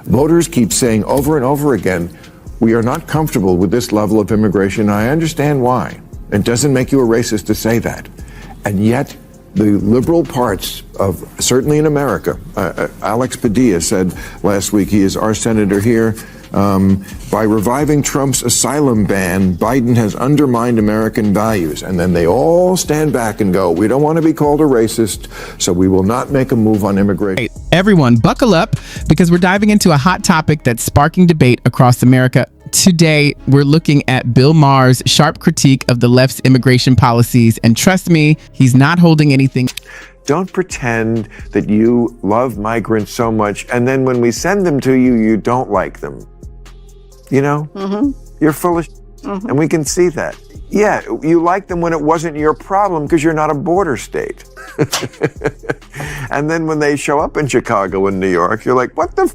Voters keep saying over and over again, we are not comfortable with this level of immigration. I understand why. It doesn't make you a racist to say that. And yet, the liberal parts of, certainly in America, Alex Padilla said last week, he is our senator here, by reviving Trump's asylum ban, Biden has undermined American values. And then they all stand back and go, we don't want to be called a racist, so we will not make a move on immigration. Hey, everyone, buckle up, because we're diving into a hot topic that's sparking debate across America. Today, we're looking at Bill Maher's sharp critique of the left's immigration policies. And trust me, he's not holding anything. Don't pretend that you love migrants so much, and then when we send them to you, you don't like them. You know, you're full of and we can see that. Yeah, you like them when it wasn't your problem because you're not a border state. And then when they show up in Chicago and New York, you're like, what are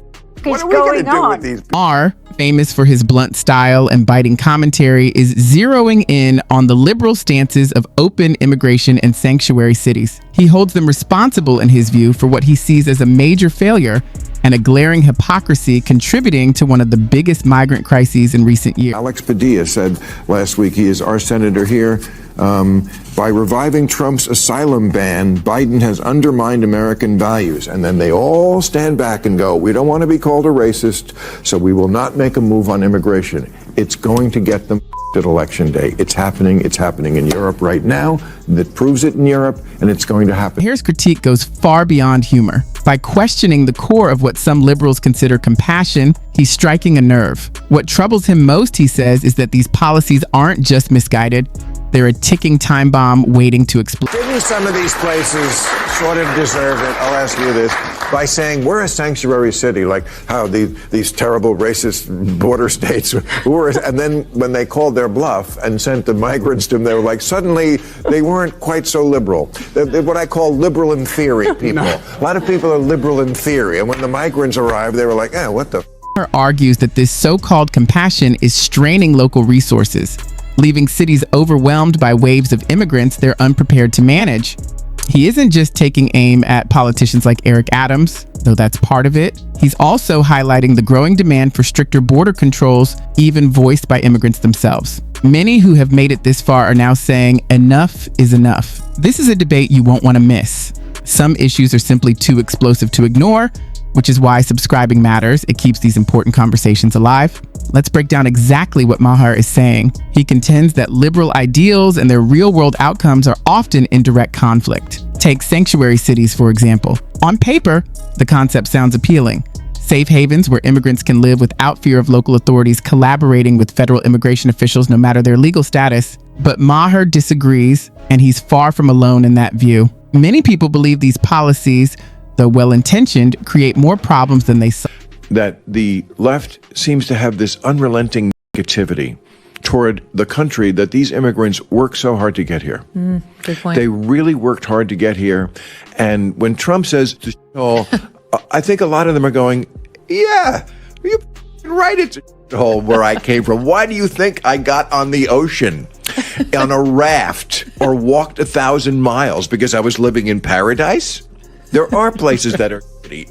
we going to do with these people? Maher, famous for his blunt style and biting commentary, is zeroing in on the liberal stances of open immigration and sanctuary cities. He holds them responsible, in his view, for what he sees as a major failure and a glaring hypocrisy contributing to one of the biggest migrant crises in recent years. Alex Padilla said last week, he is our senator here, by reviving Trump's asylum ban, Biden has undermined American values. And then they all stand back and go, we don't want to be called a racist, so we will not make a move on immigration. It's going to get them at election day. It's happening in Europe right now. That proves it in Europe, and it's going to happen. Maher's critique goes far beyond humor. By questioning the core of what some liberals consider compassion, he's striking a nerve. What troubles him most, he says, is that these policies aren't just misguided. They're a ticking time bomb waiting to explode. Didn't some of these places sort of deserve it? I'll ask you this. By saying we're a sanctuary city, like how these terrible racist border states were, and then when they called their bluff and sent the migrants to them, they were like, suddenly they weren't quite so liberal. They're what I call liberal in theory people. No. A lot of people are liberal in theory, and when the migrants arrived, they were like, what the Maher argues that this so-called compassion is straining local resources, leaving cities overwhelmed by waves of immigrants they're unprepared to manage. He isn't just taking aim at politicians like Eric Adams, though that's part of it. He's also highlighting the growing demand for stricter border controls, even voiced by immigrants themselves. Many who have made it this far are now saying enough is enough. This is a debate you won't want to miss. Some issues are simply too explosive to ignore, which is why subscribing matters. It keeps these important conversations alive. Let's break down exactly what Maher is saying. He contends that liberal ideals and their real-world outcomes are often in direct conflict. Take sanctuary cities, for example. On paper, the concept sounds appealing. Safe havens where immigrants can live without fear of local authorities collaborating with federal immigration officials no matter their legal status. But Maher disagrees, and he's far from alone in that view. Many people believe these policies, though well-intentioned, create more problems than they solve. That the left seems to have this unrelenting negativity toward the country that these immigrants work so hard to get here. Good point. They really worked hard to get here. And when Trump says, I think a lot of them are going, yeah, you're right, it's a hole where I came from. Why do you think I got on the ocean on a raft or walked 1,000 miles? Because I was living in paradise? There are places that are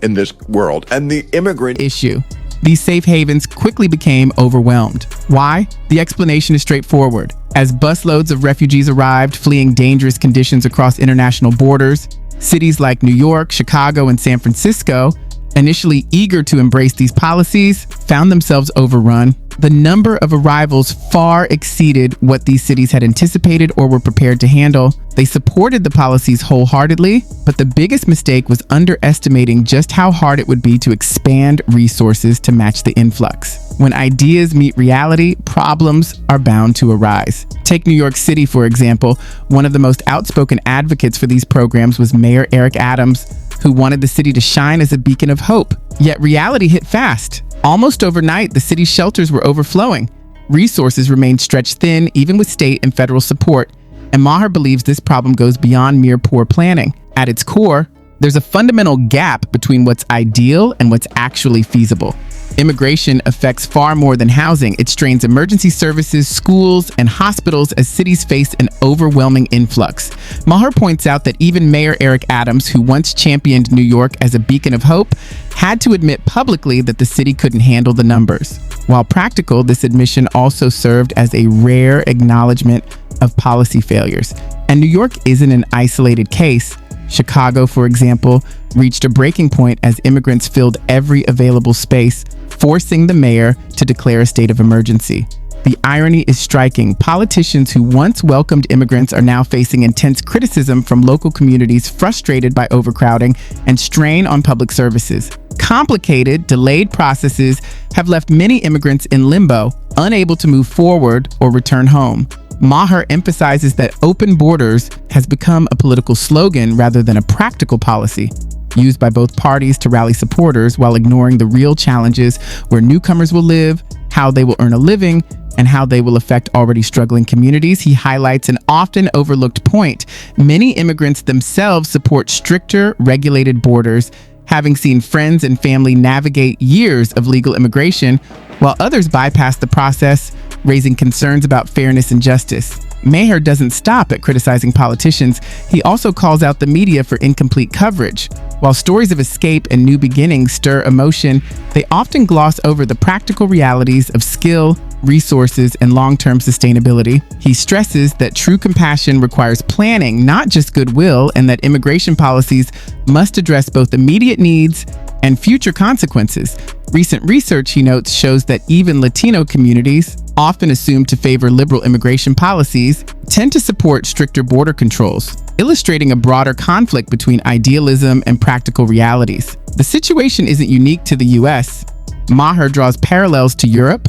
in this world, and the immigrant issue. These safe havens quickly became overwhelmed. Why? The explanation is straightforward. As busloads of refugees arrived, fleeing dangerous conditions across international borders, cities like New York, Chicago, and San Francisco, initially eager to embrace these policies, found themselves overrun. The number of arrivals far exceeded what these cities had anticipated or were prepared to handle. They supported the policies wholeheartedly, but the biggest mistake was underestimating just how hard it would be to expand resources to match the influx. When ideas meet reality, problems are bound to arise. Take New York City, for example. One of the most outspoken advocates for these programs was Mayor Eric Adams, who wanted the city to shine as a beacon of hope. Yet reality hit fast. Almost overnight, the city's shelters were overflowing. Resources remained stretched thin, even with state and federal support. And Maher believes this problem goes beyond mere poor planning. At its core, There's a fundamental gap between what's ideal and what's actually feasible. Immigration affects far more than housing. It strains emergency services, schools, and hospitals as cities face an overwhelming influx. Maher points out that even Mayor Eric Adams, who once championed New York as a beacon of hope, had to admit publicly that the city couldn't handle the numbers. While practical, this admission also served as a rare acknowledgement of policy failures. And New York isn't an isolated case. Chicago, for example, reached a breaking point as immigrants filled every available space, forcing the mayor to declare a state of emergency. The irony is striking. Politicians who once welcomed immigrants are now facing intense criticism from local communities frustrated by overcrowding and strain on public services. Complicated, delayed processes have left many immigrants in limbo, unable to move forward or return home. Maher emphasizes that open borders has become a political slogan rather than a practical policy, used by both parties to rally supporters while ignoring the real challenges where newcomers will live, how they will earn a living, and how they will affect already struggling communities. He highlights an often overlooked point. Many immigrants themselves support stricter, regulated borders, having seen friends and family navigate years of legal immigration, while others bypass the process, raising concerns about fairness and justice. Maher doesn't stop at criticizing politicians. He also calls out the media for incomplete coverage. While stories of escape and new beginnings stir emotion, they often gloss over the practical realities of skill, resources, and long-term sustainability. He stresses that true compassion requires planning, not just goodwill, and that immigration policies must address both immediate needs and future consequences. Recent research, he notes, shows that even Latino communities, often assumed to favor liberal immigration policies, tend to support stricter border controls, illustrating a broader conflict between idealism and practical realities. The situation isn't unique to the US. Maher draws parallels to Europe,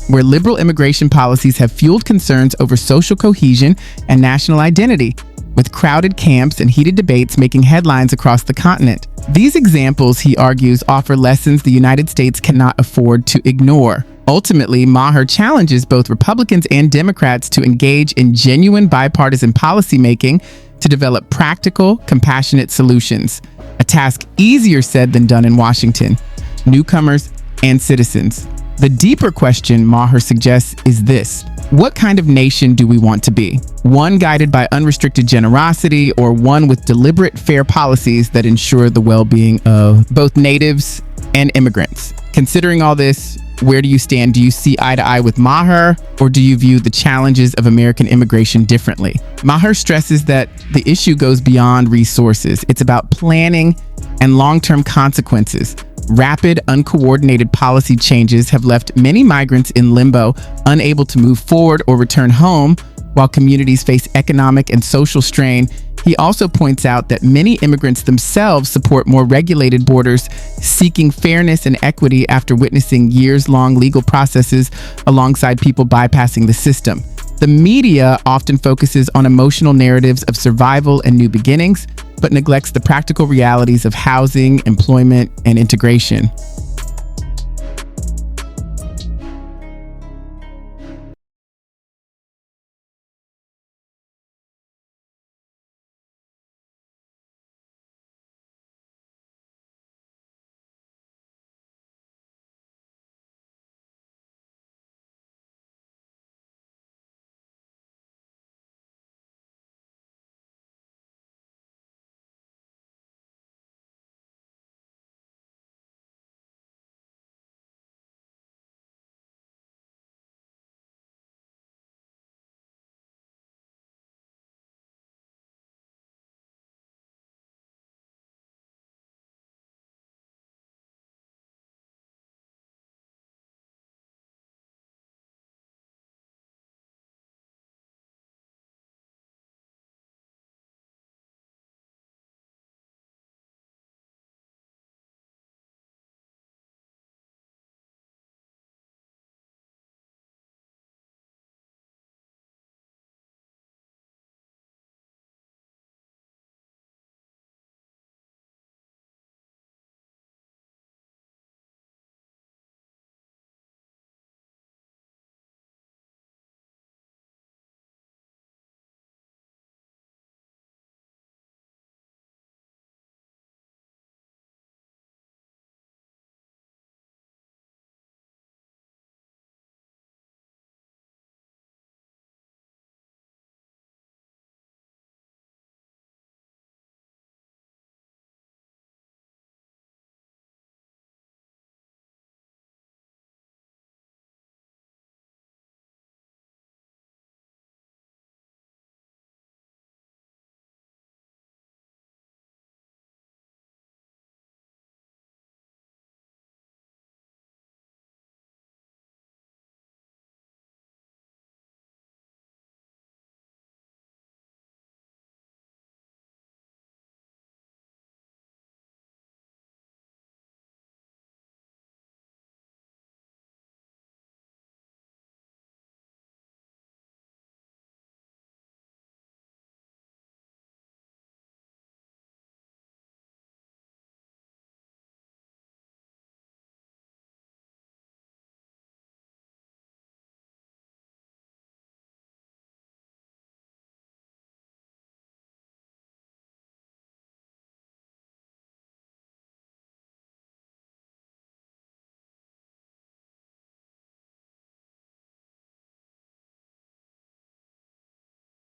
where liberal immigration policies have fueled concerns over social cohesion and national identity, with crowded camps and heated debates making headlines across the continent. These examples, he argues, offer lessons the United States cannot afford to ignore. Ultimately, Maher challenges both Republicans and Democrats to engage in genuine bipartisan policymaking to develop practical, compassionate solutions, a task easier said than done in Washington, newcomers and citizens. The deeper question, Maher suggests, is this: what kind of nation do we want to be? One guided by unrestricted generosity, or one with deliberate, fair policies that ensure the well-being of both natives and immigrants? Considering all this, where do you stand? Do you see eye to eye with Maher, or do you view the challenges of American immigration differently? Maher stresses that the issue goes beyond resources. It's about planning and long-term consequences. Rapid, uncoordinated policy changes have left many migrants in limbo, unable to move forward or return home, while communities face economic and social strain. He also points out that many immigrants themselves support more regulated borders, seeking fairness and equity after witnessing years-long legal processes alongside people bypassing the system. The media often focuses on emotional narratives of survival and new beginnings, but neglects the practical realities of housing, employment, and integration.